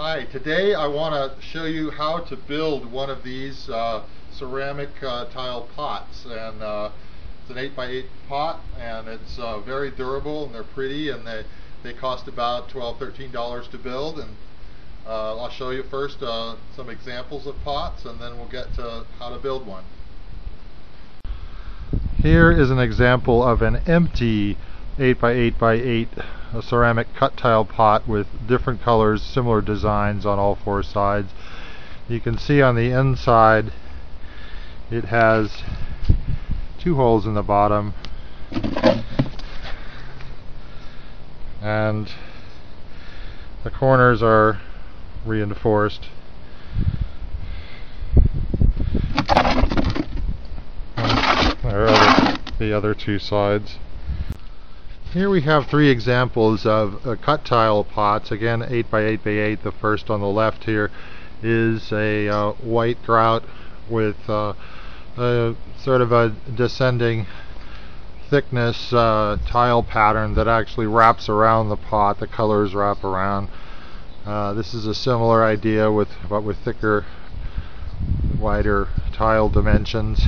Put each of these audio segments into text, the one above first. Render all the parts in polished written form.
Hi, today I want to show you how to build one of these ceramic tile pots, and it's an 8x8 pot, and it's very durable, and they're pretty, and they cost about $12–13 to build. And I'll show you first some examples of pots, and then we'll get to how to build one. Here is an example of an empty 8x8x8 ceramic cut tile pot with different colors, similar designs on all four sides. You can see on the inside it has two holes in the bottom, and the corners are reinforced. There are the other two sides. Here we have three examples of cut tile pots, again 8x8x8. The first on the left here is a white grout with a sort of a descending thickness tile pattern that actually wraps around the pot. The colors wrap around. This is a similar idea but with thicker, wider tile dimensions.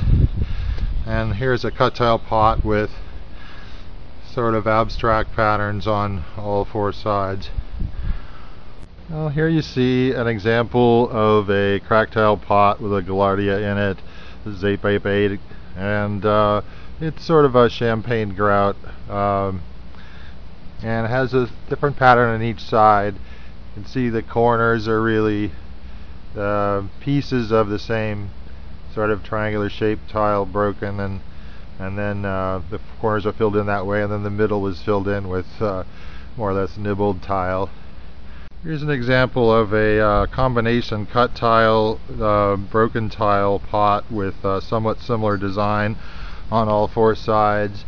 And here's a cut tile pot with sort of abstract patterns on all four sides. Well, here you see an example of a cracked tile pot with a gaillardia in it. This is 8x8, and it's sort of a champagne grout, and it has a different pattern on each side. You can see the corners are really pieces of the same sort of triangular shaped tile broken, and then the corners are filled in that way, and then the middle is filled in with more or less nibbled tile. Here's an example of a combination cut tile, broken tile pot with somewhat similar design on all four sides.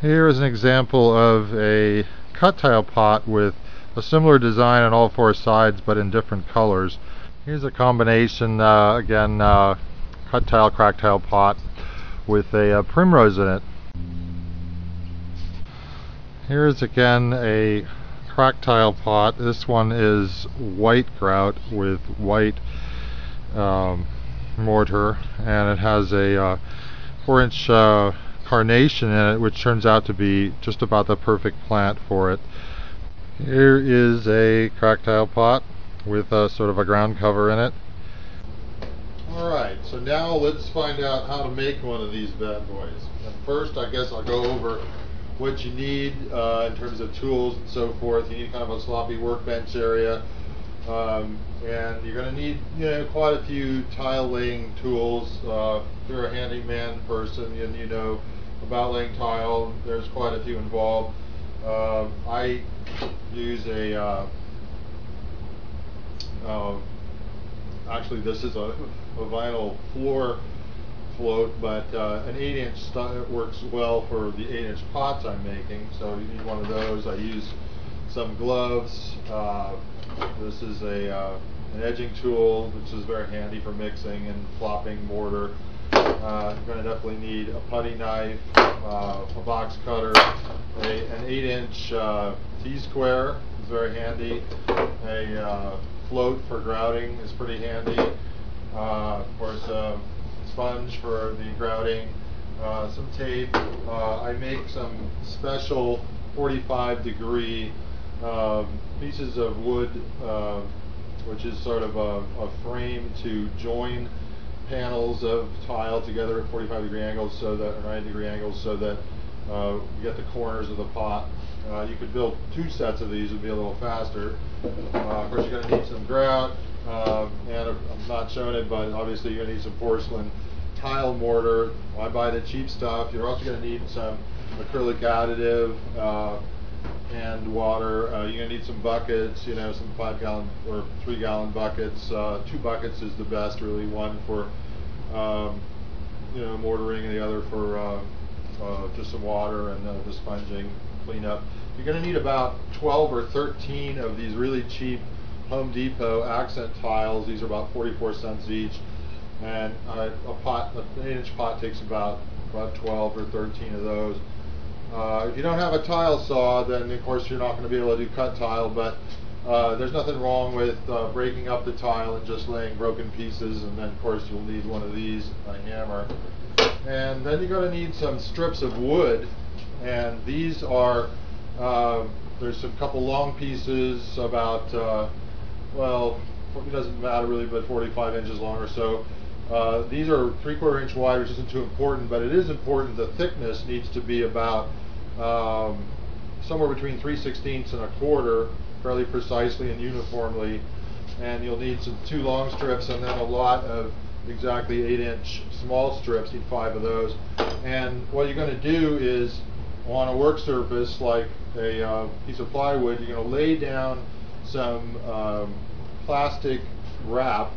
Here is an example of a cut tile pot with a similar design on all four sides but in different colors. Here's a combination, again, cut tile, cracked tile pot with a primrose in it. Here's again a cracked tile pot. This one is white grout with white mortar, and it has a 4-inch carnation in it, which turns out to be just about the perfect plant for it. Here is a cracked tile pot with sort of a ground cover in it. Alright, so now let's find out how to make one of these bad boys. And first, I guess I'll go over what you need in terms of tools and so forth. You need kind of a sloppy workbench area, and you're going to need quite a few tile laying tools. If you're a handyman person and you know about laying tile, there's quite a few involved. I use actually this is a vinyl floor float, but an 8-inch works well for the 8-inch pots I'm making, so you need one of those. I use some gloves. This is an edging tool, which is very handy for mixing and flopping mortar. You're going to definitely need a putty knife, a box cutter, an 8-inch T-square is very handy, a float for grouting is pretty handy, of course a sponge for the grouting, some tape. I make some special 45-degree pieces of wood, which is sort of a frame to join panels of tile together at 45-degree angles, so that, or 90-degree angles, so that you get the corners of the pot. You could build 2 sets of these, it would be a little faster. Of course, you're going to need some grout, and I'm not showing it, but obviously you're going to need some porcelain tile mortar. I buy the cheap stuff. You're also going to need some acrylic additive and water. You're going to need some buckets, some 5-gallon or 3-gallon buckets. 2 buckets is the best, really. One for mortaring, and the other for just some water and the sponging cleanup. You're going to need about 12 or 13 of these really cheap Home Depot accent tiles. These are about 44 cents each, and an 8-inch pot takes about 12 or 13 of those. If you don't have a tile saw, then of course you're not going to be able to do cut tile, but There's nothing wrong with breaking up the tile and just laying broken pieces, and then of course you'll need one of these, a hammer. And then you're going to need some strips of wood, and these are, there's a couple long pieces about, well, it doesn't matter really, but 45 inches long or so. These are 3/4 inch wide, which isn't too important, but it is important the thickness needs to be about somewhere between 3/16 and 1/4, fairly precisely and uniformly. And you'll need some 2 long strips and then a lot of exactly 8-inch small strips. Need 5 of those. And what you're going to do is, on a work surface like a piece of plywood, you're going to lay down some plastic wrap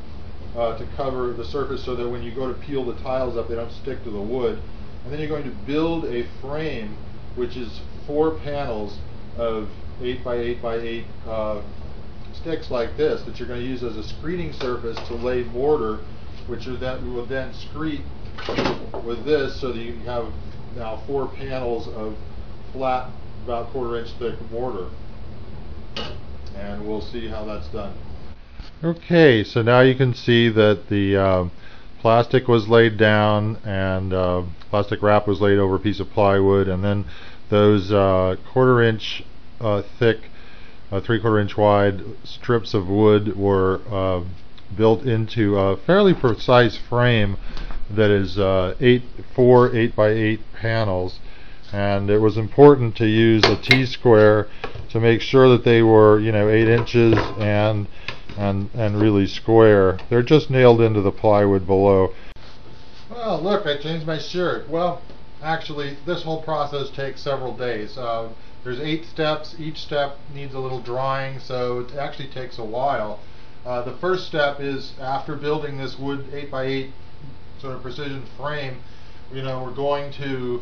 to cover the surface so that when you go to peel the tiles up, they don't stick to the wood. And then you're going to build a frame, which is 4 panels of 8 by 8 by 8 sticks like this, that you're going to use as a screening surface to lay mortar, which will then screed with this, so that you have now 4 panels of flat, about 1/4 inch thick mortar. And we'll see how that's done. Okay, so now you can see that the plastic was laid down, and plastic wrap was laid over a piece of plywood, and then those 1/4 inch thick, 3/4 inch wide strips of wood were built into a fairly precise frame that is 4 8 by 8 panels. And it was important to use a T-square to make sure that they were, 8 inches and really square. They're just nailed into the plywood below. Well, look, I changed my shirt. Well, actually, this whole process takes several days. There's 8 steps. Each step needs a little drying, so it actually takes a while. The first step is, after building this wood 8 by 8 sort of precision frame, we're going to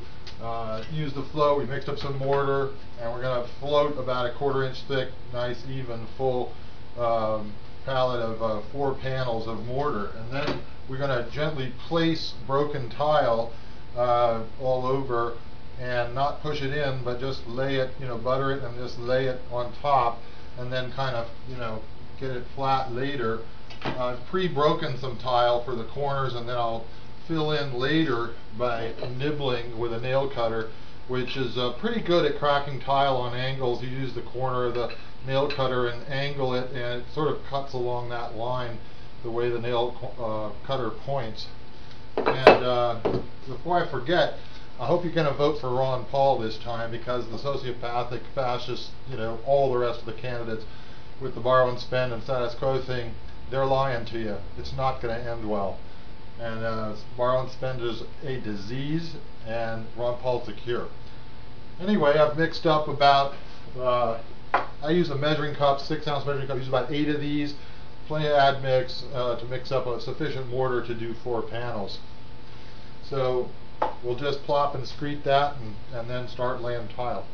use the float. We mixed up some mortar, and we're going to float about a 1/4 inch thick, nice, even, full pallet of 4 panels of mortar. And then we're going to gently place broken tile all over, and not push it in, but just lay it, butter it and just lay it on top, and then kind of, get it flat later. I've pre-broken some tile for the corners, and then I'll fill in later by nibbling with a nail cutter, which is pretty good at cracking tile on angles. You use the corner of the nail cutter and angle it, and it sort of cuts along that line the way the nail cutter points. And before I forget, I hope you're going to vote for Ron Paul this time, because the sociopathic, fascist, all the rest of the candidates with the borrow and spend and status quo thing, they're lying to you. It's not going to end well. And borrow and spend is a disease, and Ron Paul's the cure. Anyway, I've mixed up about, I use a measuring cup, 6-ounce measuring cup. I use about 8 of these, plenty of admix to mix up a sufficient mortar to do 4 panels. So we'll just plop and screed that, and then start laying tile.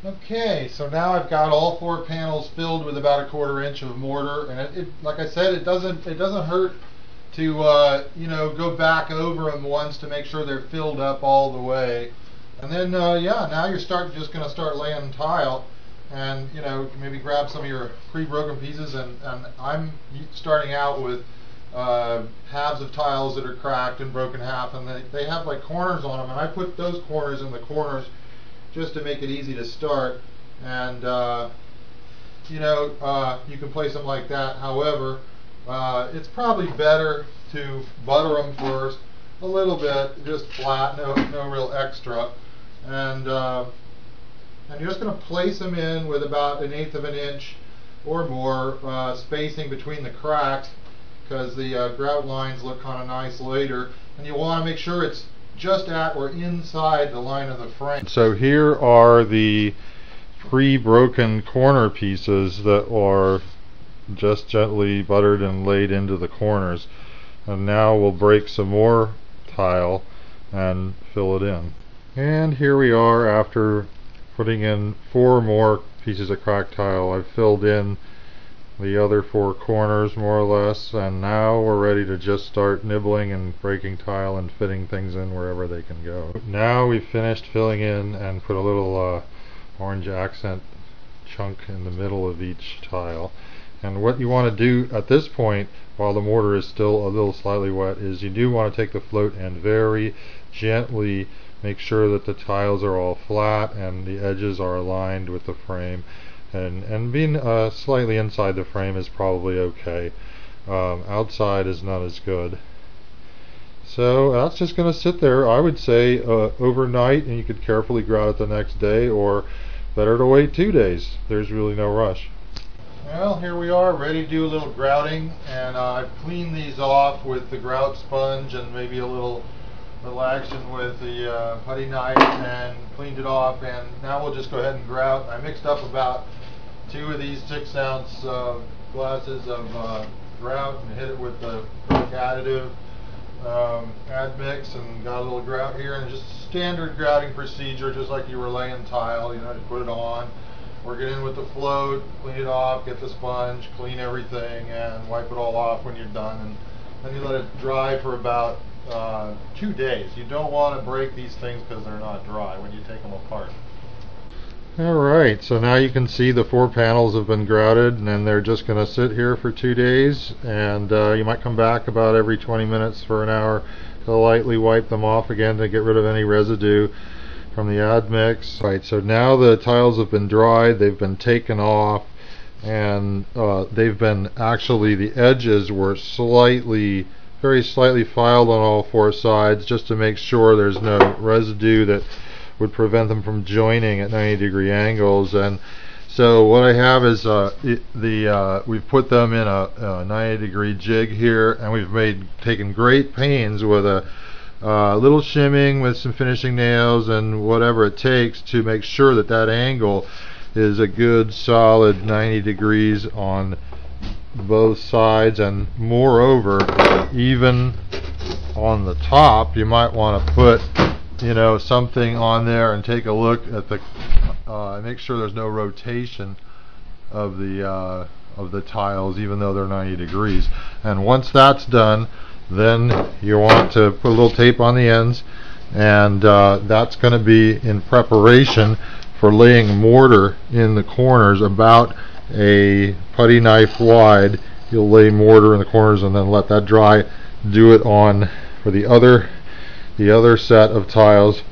Okay, so now I've got all 4 panels filled with about a 1/4 inch of mortar, and it like I said, it doesn't hurt to go back over them once to make sure they're filled up all the way. And then yeah, now you're just going to start laying tile, and maybe grab some of your pre-broken pieces, and I'm starting out with halves of tiles that are cracked and broken half, and they have like corners on them, and I put those corners in the corners just to make it easy to start. And you can place them like that. However, it's probably better to butter them first a little bit, just flat, no real extra, and you're just going to place them in with about 1/8 of an inch or more spacing between the cracks, because the grout lines look kind of nice later, and you want to make sure it's just at or inside the line of the frame. So here are the pre-broken corner pieces that are just gently buttered and laid into the corners. And now we'll break some more tile and fill it in. And here we are after putting in 4 more pieces of cracked tile. I've filled in the other 4 corners more or less, and now we're ready to just start nibbling and breaking tile and fitting things in wherever they can go. Now we've finished filling in and put a little orange accent chunk in the middle of each tile. And what you want to do at this point, while the mortar is still a little slightly wet, is you do want to take the float and very gently make sure that the tiles are all flat and the edges are aligned with the frame, and being slightly inside the frame is probably okay. Outside is not as good. So that's just going to sit there, I would say, overnight, and you could carefully grout it the next day, or better to wait 2 days. There's really no rush. Well, here we are, ready to do a little grouting, and I've cleaned these off with the grout sponge and maybe a little action with the putty knife, and cleaned it off, and now we'll just go ahead and grout. I mixed up about 2 of these 6-ounce glasses of grout and hit it with the additive add mix, and got a little grout here, and just standard grouting procedure, just like you were laying tile. You know, just put it on, work it in with the float, clean it off, get the sponge, clean everything, and wipe it all off when you're done, and then you let it dry for about 2 days. You don't want to break these things because they're not dry when you take them apart. Alright, so now you can see the 4 panels have been grouted, and then they're just going to sit here for 2 days, and you might come back about every 20 minutes for an hour to lightly wipe them off again to get rid of any residue from the add mix. Right, so now the tiles have been dried, they've been taken off, and they've been, actually the edges were very slightly filed on all 4 sides, just to make sure there's no residue that would prevent them from joining at 90-degree angles. And so what I have is we've put them in a 90-degree jig here, and we've taken great pains with a little shimming with some finishing nails and whatever it takes to make sure that that angle is a good solid 90 degrees on both sides. And moreover, even on the top, you might want to put, you know, something on there and take a look at the make sure there's no rotation of the tiles, even though they're 90 degrees. And once that's done, then you want to put a little tape on the ends, and that's going to be in preparation for laying mortar in the corners. About a putty knife wide, you'll lay mortar in the corners and then let that dry. Do it on for the other set of tiles,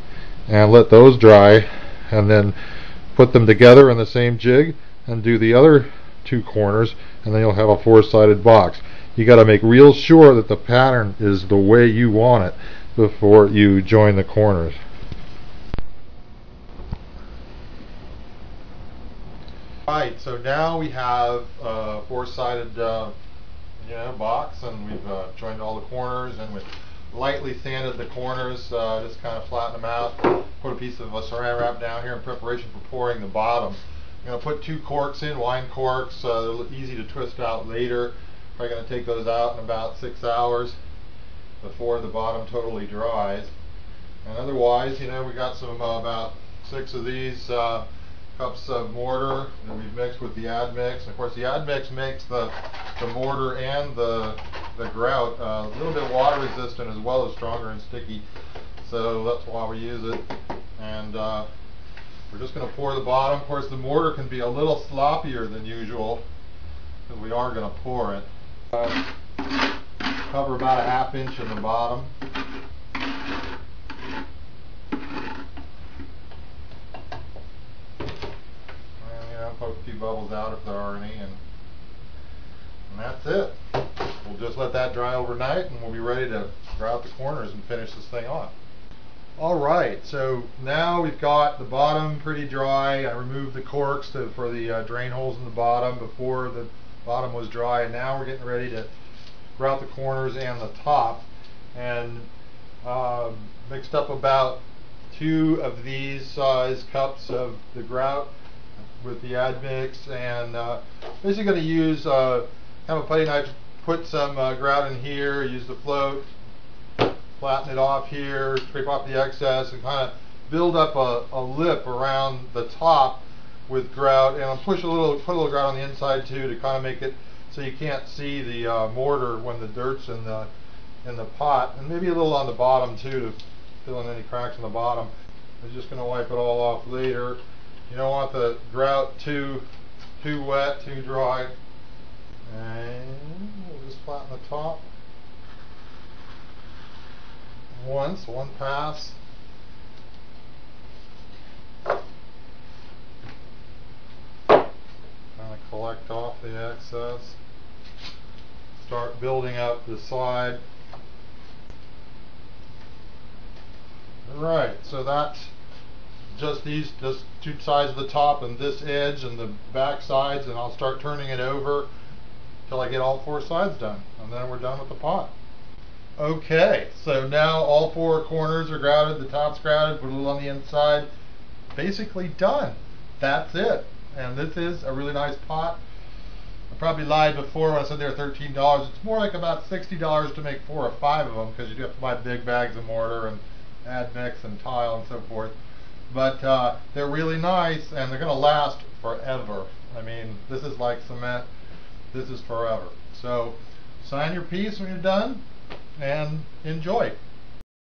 and let those dry, and then put them together in the same jig and do the other 2 corners, and then you'll have a 4-sided box. You got to make real sure that the pattern is the way you want it before you join the corners. Alright, so now we have a 4-sided box, and we've joined all the corners, and we've lightly sanded the corners, just kind of flatten them out. Put a piece of saran wrap down here in preparation for pouring the bottom. I'm going to put 2 corks in, wine corks. They're easy to twist out later. Probably going to take those out in about 6 hours before the bottom totally dries. And otherwise, you know, we got some about 6 of these cups of mortar that we've mixed with the add mix. And of course, the add mix makes the mortar and the grout a little bit water resistant, as well as stronger and sticky. So that's why we use it. And we're just going to pour the bottom. Of course, the mortar can be a little sloppier than usual, because we are going to pour it. Cover about a 1/2 inch in the bottom. Poke a few bubbles out if there are any, and that's it. We'll just let that dry overnight, and we'll be ready to grout the corners and finish this thing off. Alright, so now we've got the bottom pretty dry. I removed the corks for the drain holes in the bottom before the bottom was dry, and now we're getting ready to grout the corners and the top. And mixed up about 2 of these size cups of the grout with the add mix, and basically going to use have a putty knife, put some grout in here, use the float, flatten it off here, scrape off the excess, and kind of build up a lip around the top with grout, and I'll put a little grout on the inside too to kind of make it so you can't see the mortar when the dirt's in the pot, and maybe a little on the bottom too to fill in any cracks in the bottom. I'm just going to wipe it all off later. You don't want the grout too wet, too dry. And we'll just flatten the top once, one pass. Kind of collect off the excess. Start building up the side. Alright, so that's just two sides of the top and this edge and the back sides, and I'll start turning it over till I get all four sides done, and then we're done with the pot. Okay, so now all four corners are grouted, the top's grouted, put a little on the inside, basically done. That's it. And this is a really nice pot. I probably lied before when I said they were $13. It's more like about $60 to make 4 or 5 of them, because you do have to buy big bags of mortar and add mix and tile and so forth. But they're really nice, and they're going to last forever. I mean, this is like cement. This is forever. So sign your piece when you're done and enjoy.